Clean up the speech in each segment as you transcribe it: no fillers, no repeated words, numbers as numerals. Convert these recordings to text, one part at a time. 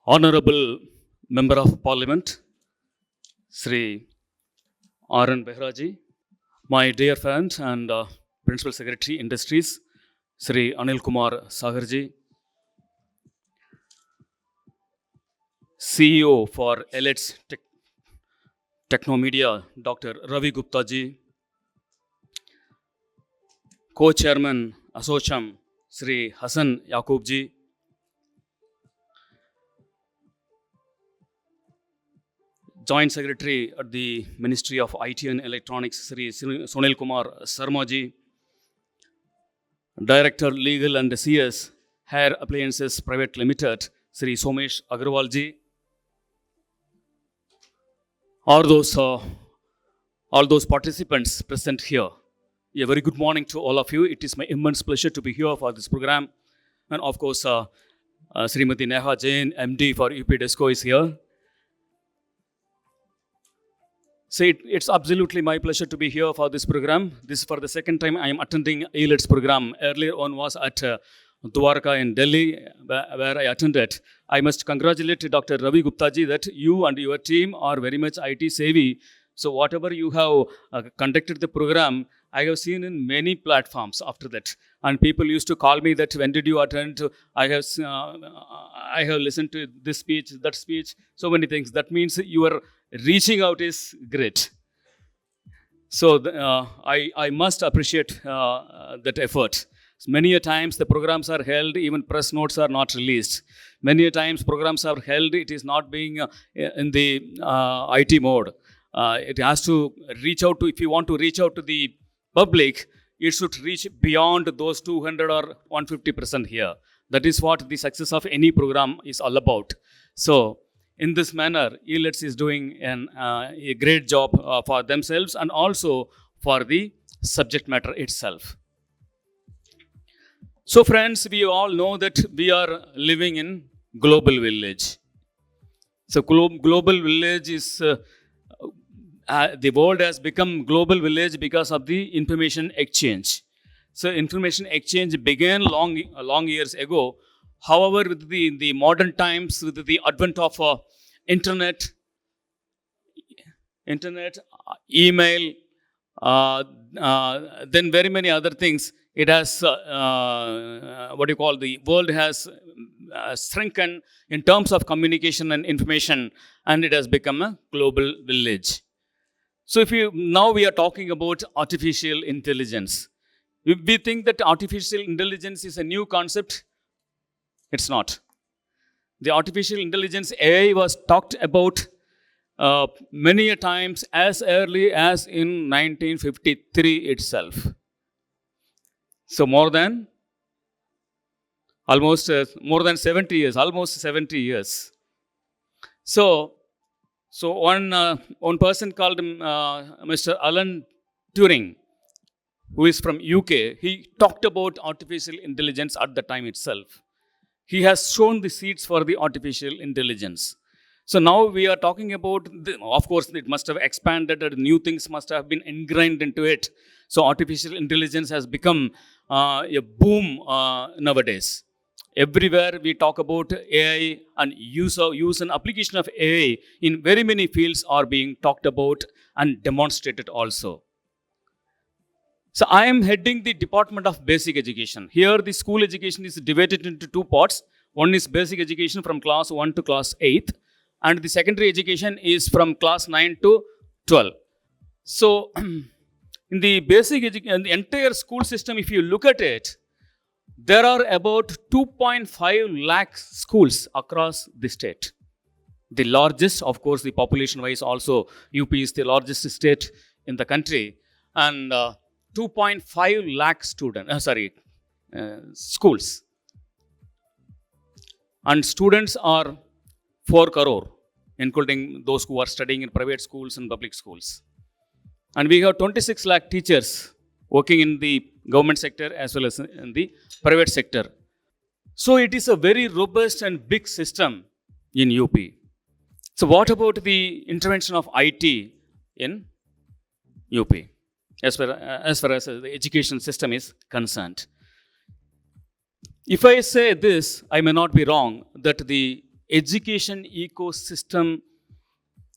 Honorable Member of Parliament, Sri R.N. Behraji, my dear friend and Principal Secretary Industries, Sri Anil Kumar Sagarji, CEO for Elets Technomedia, Dr. Ravi Gupta ji, Co-Chairman Asocham, Sri Hassan Yaqub ji, Joint Secretary at the Ministry of IT and Electronics, Sri Sunil Kumar Sarma ji, Director Legal and CS, Hair Appliances Private Limited, Sri Somesh Agarwal ji, all those participants present here. A very good morning to all of you. It is my immense pleasure to be here for this program. And of course, Srimati Neha Jain, MD for UP Desco is here. So it's absolutely my pleasure to be here for this program. This is for the second time I am attending Elets program. Earlier on was at Dwarka in Delhi, where I attended. I must congratulate Dr. Ravi Gupta ji that you and your team are very much IT savvy. So whatever you have conducted the program, I have seen in many platforms after that. And people used to call me that, when did you attend? I have listened to this speech, that speech, so many things. That means your reaching out is great. So I must appreciate that effort. Many a times the programs are held, even press notes are not released. Many a times programs are held, it is not being in the IT mode. It has to reach out to, if you want to reach out to the public, it should reach beyond those 200 or 150% here. That is what the success of any program is all about. So in this manner, Elets is doing a great job for themselves and also for the subject matter itself. So friends, we all know that we are living in global village. So global village is, the world has become global village because of the information exchange. So information exchange began long years ago. However, with the modern times, with the advent of internet, email, then very many other things, it has, the world has shrunken in terms of communication and information, and it has become a global village. So now we are talking about artificial intelligence. We think that artificial intelligence is a new concept. It's not. The artificial intelligence, AI, was talked about many a times as early as in 1953 itself. So more than 70 years, almost 70 years. So one person called Mr. Alan Turing, who is from UK, he talked about artificial intelligence at the time itself. He has shown the seeds for the artificial intelligence. So now we are talking about, of course, it must have expanded and new things must have been ingrained into it. So artificial intelligence has become a boom nowadays. Everywhere we talk about AI and use and application of AI in very many fields are being talked about and demonstrated also. So I am heading the Department of Basic Education. Here the school education is divided into two parts. One is basic education from class 1 to class 8, and the secondary education is from class 9 to 12. So in the basic education, the entire school system, if you look at it, there are about 2.5 lakh schools across the state. The largest, of course, the population-wise also, UP is the largest state in the country. And 2.5 lakh schools. And students are 4 crore, including those who are studying in private schools and public schools. And we have 26 lakh teachers working in the government sector as well as in the private sector. So it is a very robust and big system in UP. So what about the intervention of IT in UP as far as the education system is concerned? If I say this, I may not be wrong, that the education ecosystem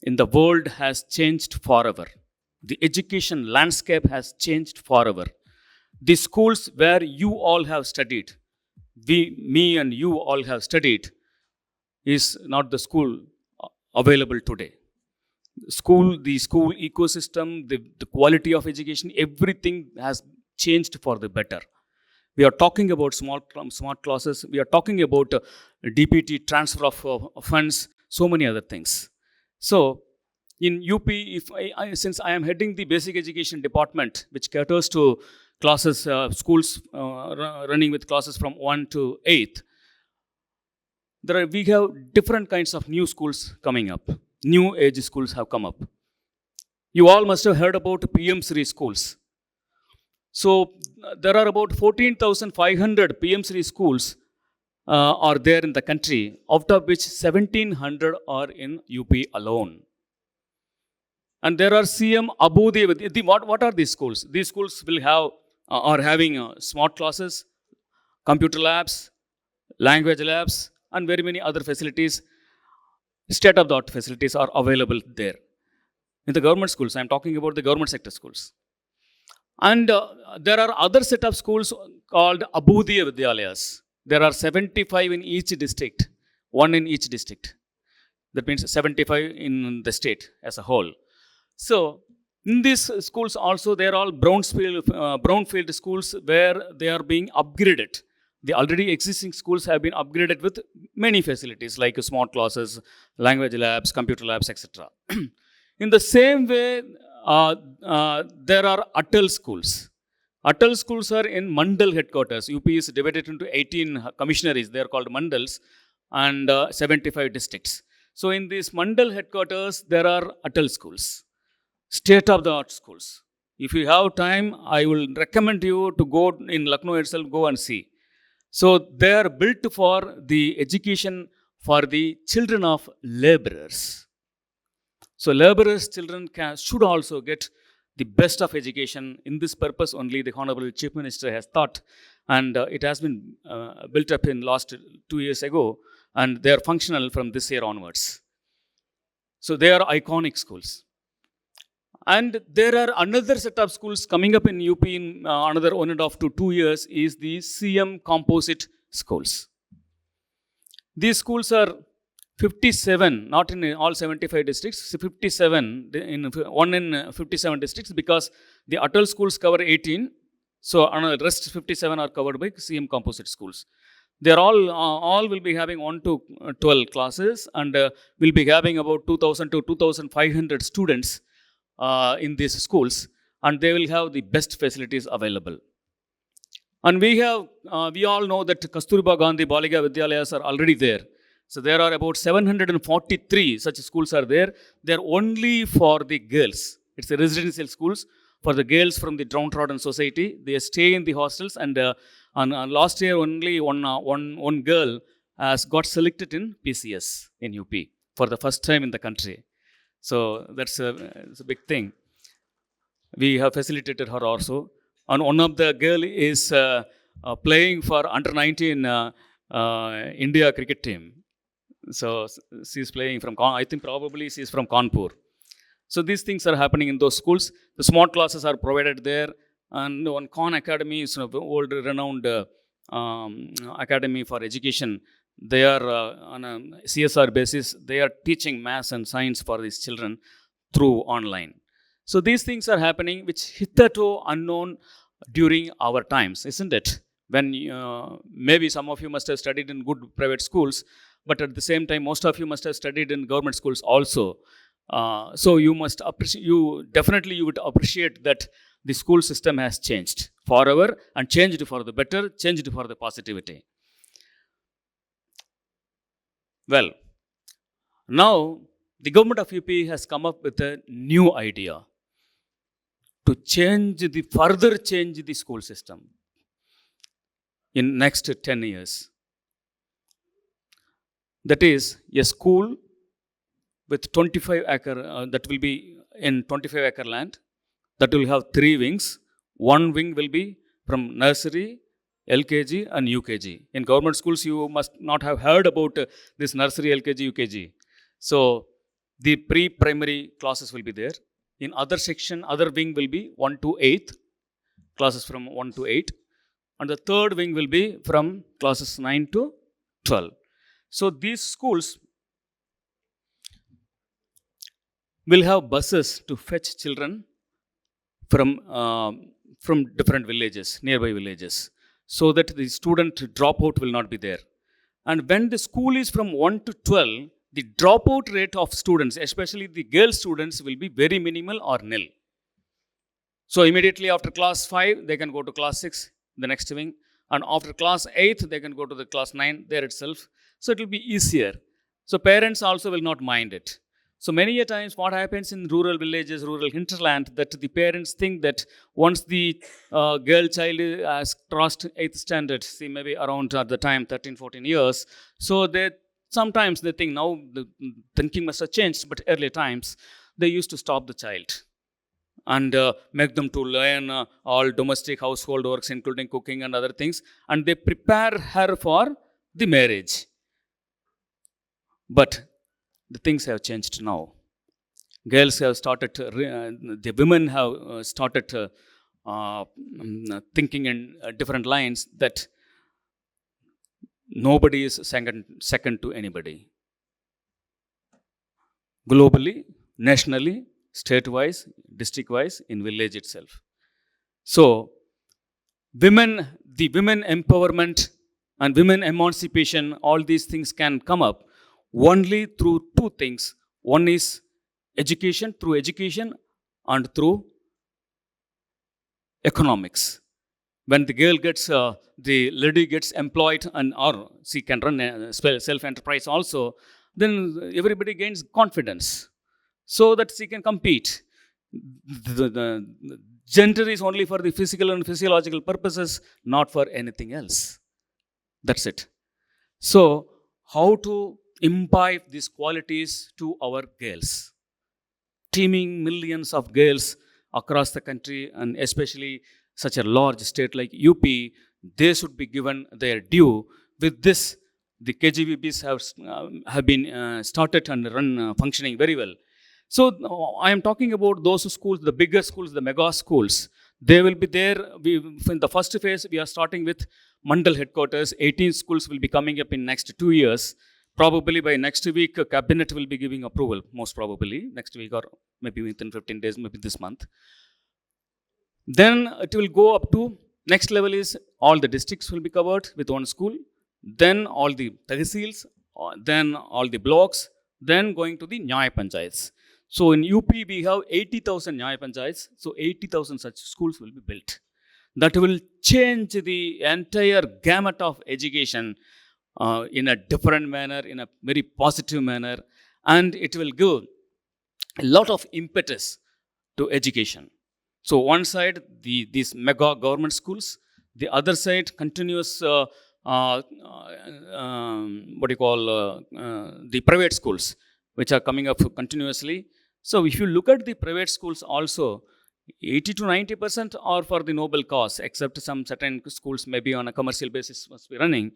in the world has changed forever. The education landscape has changed forever. The schools where you all have studied, me and you all have studied, is not the school available today. The school ecosystem, the quality of education, everything has changed for the better. We are talking about smart classes. We are talking about DPT, transfer of funds, so many other things. So, in UP, since I am heading the basic education department, which caters to classes, schools running with classes from 1 to 8, we have different kinds of new schools coming up. New age schools have come up. You all must have heard about PM Sri schools. So there are about 14,500 PM Sri schools are there in the country, out of which 1,700 are in UP alone. And there are CM Abudhi. What are these schools? These schools will have are having smart classes, computer labs, language labs, and very many other facilities. State-of-the-art facilities are available there. In the government schools, I am talking about the government sector schools. And there are other set of schools called Abhudiya Vidyalayas. There are 75 in each district, one in each district. That means 75 in the state as a whole. So, in these schools also, they are all brownfield schools where they are being upgraded. The already existing schools have been upgraded with many facilities like smart classes, language labs, computer labs, etc. In the same way, there are Atal schools. Atal schools are in Mandal headquarters. UP is divided into 18 commissionaries. They are called Mandals and 75 districts. So in these Mandal headquarters, there are Atal schools, state-of-the-art schools. If you have time, I will recommend you to go in Lucknow itself, go and see. So they are built for the education for the children of laborers. So laborers' children should also get the best of education. In this purpose only the Honorable Chief Minister has thought, and it has been built up in last 2 years ago, and they are functional from this year onwards. So they are iconic schools. And there are another set of schools coming up in UP in another 1.5 to 2 years is the CM composite schools. These schools are 57, not in all 75 districts, 57, one in 57 districts, because the Atal schools cover 18, so the rest 57 are covered by CM composite schools. They are all will be having 1 to 12 classes, and will be having about 2,000 to 2,500 students in these schools, and they will have the best facilities available. And we all know that Kasturba Gandhi Balika Vidyalayas are already there. So there are about 743 such schools are there. They are only for the girls. It's the residential schools for the girls from the downtrodden society. They stay in the hostels, and last year only one girl has got selected in PCS in UP for the first time in the country. So it's a big thing. We have facilitated her also. And one of the girl is playing for under 19 India cricket team. So she's playing from, I think probably she's from Kanpur. So these things are happening in those schools. The smart classes are provided there. And one Khan Academy is an old renowned academy for education. They are on a CSR basis, they are teaching maths and science for these children through online. So these things are happening which hitherto unknown during our times, isn't it? When maybe some of you must have studied in good private schools, but at the same time, most of you must have studied in government schools also. So you must appreciate, you would appreciate that the school system has changed forever, and changed for the better, changed for the positivity. Well, now the government of UP has come up with a new idea to further change the school system in next 10 years. That is a school with 25 acre, that will be in 25 acre land, that will have 3 wings. One wing will be from nursery, LKG and UKG. In government schools, you must not have heard about this nursery, LKG, UKG. So the pre-primary classes will be there. In other section, other wing will be 1 to 8, classes from 1 to 8. And the third wing will be from classes 9 to 12. So these schools will have buses to fetch children from different villages, nearby villages, so that the student dropout will not be there. And when the school is from 1 to 12, the dropout rate of students, especially the girl students, will be very minimal or nil. So immediately after class 5, they can go to class 6, the next wing. And after class 8, they can go to the class 9 there itself. So it will be easier. So parents also will not mind it. So many a times what happens in rural villages, rural hinterland, that the parents think that once the girl child has crossed 8th standard, see maybe around at the time 13, 14 years, so sometimes they think now the thinking must have changed, but earlier times they used to stop the child and make them to learn all domestic household works, including cooking and other things, and they prepare her for the marriage. But the things have changed now. Girls have started, the women have started thinking in different lines that nobody is second to anybody. Globally, nationally, state-wise, district-wise, in village itself. So, the women empowerment and women emancipation, all these things can come up only through two things. One is education, through education, and through economics. When the girl gets, the lady gets employed, or she can run a self-enterprise also, then everybody gains confidence so that she can compete. The gender is only for the physical and physiological purposes, not for anything else. That's it. So, how to imbibe these qualities to our girls? Teeming millions of girls across the country, and especially such a large state like UP, they should be given their due. With this, the KGVBs have been started and run functioning very well. So I am talking about those schools, the bigger schools, the mega schools. They will be there. In the first phase, we are starting with Mandal headquarters. 18 schools will be coming up in next 2 years. Probably by next week, cabinet will be giving approval, most probably next week or maybe within 15 days, maybe this month. Then it will go up to, next level is all the districts will be covered with one school, then all the tehsils, then all the blocks, then going to the Nyaya Panchayats. So in UP, we have 80,000 Nyaya Panchayats, so 80,000 such schools will be built. That will change the entire gamut of education in a different manner, in a very positive manner, and it will give a lot of impetus to education. So one side, these mega government schools, the other side, continuous, the private schools, which are coming up continuously. So if you look at the private schools also, 80 to 90% are for the noble cause, except some certain schools maybe on a commercial basis must be running.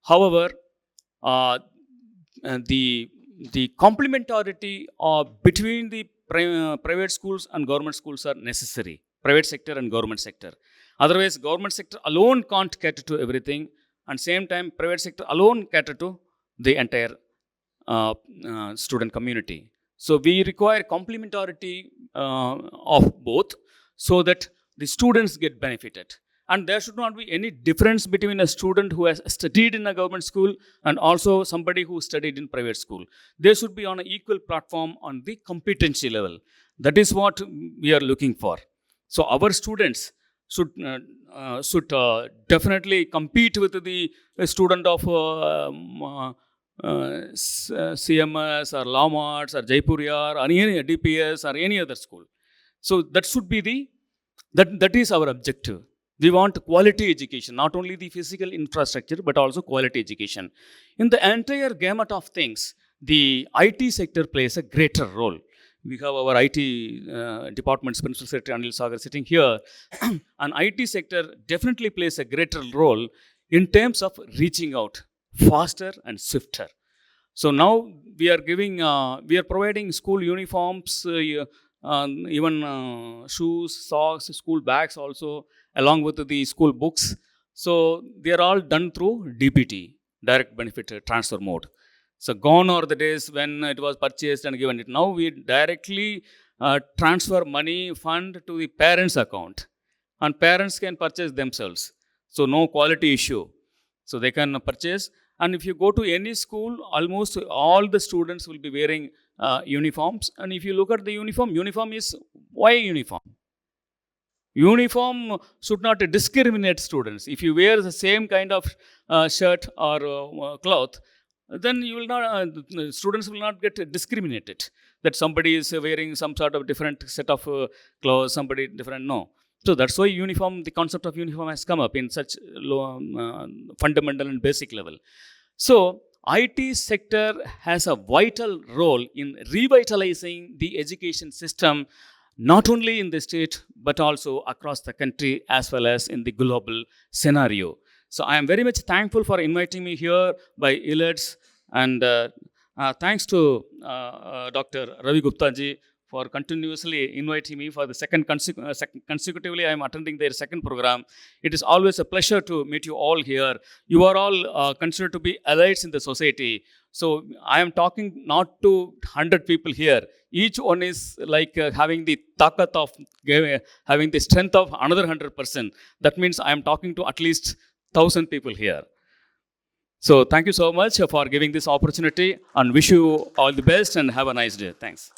However, the complementarity between the private schools and government schools are necessary, private sector and government sector. Otherwise, government sector alone can't cater to everything, and same time, private sector alone cater to the entire student community. So we require complementarity of both so that the students get benefited. And there should not be any difference between a student who has studied in a government school and also somebody who studied in private school. They should be on an equal platform on the competency level. That is what we are looking for. So our students should definitely compete with the student of CMS or Lamarts or Jaipuriyar or any DPS or any other school. So that should be that is our objective. We want quality education, not only the physical infrastructure, but also quality education. In the entire gamut of things, the IT sector plays a greater role. We have our IT department's principal secretary Anil Sagar sitting here. And IT sector definitely plays a greater role in terms of reaching out faster and swifter. So now we are providing school uniforms, even shoes, socks, school bags also, along with the school books. So they are all done through DBT, direct benefit transfer mode. So gone are the days when it was purchased and given it. Now we directly transfer money, fund to the parents' account, and parents can purchase themselves. So no quality issue. So they can purchase. And if you go to any school, almost all the students will be wearing uniforms. And if you look at the uniform is why uniform? Uniform should not discriminate students. If you wear the same kind of shirt or cloth, then you will not, students will not get discriminated. That somebody is wearing some sort of different set of clothes, somebody different, no. So that's why the concept of uniform has come up in such low, fundamental and basic level. So IT sector has a vital role in revitalizing the education system, not only in the state, but also across the country as well as in the global scenario. So I am very much thankful for inviting me here by Elets, and thanks to Dr. Ravi Gupta ji for continuously inviting me for the second consecutively I am attending their second program. It is always a pleasure to meet you all here. You are all considered to be elites in the society. So I am talking not to 100 people here. Each one is like having the takat of having the strength of another 100%. That means I am talking to at least 1,000 people here. So thank you so much for giving this opportunity, and wish you all the best and have a nice day. Thanks.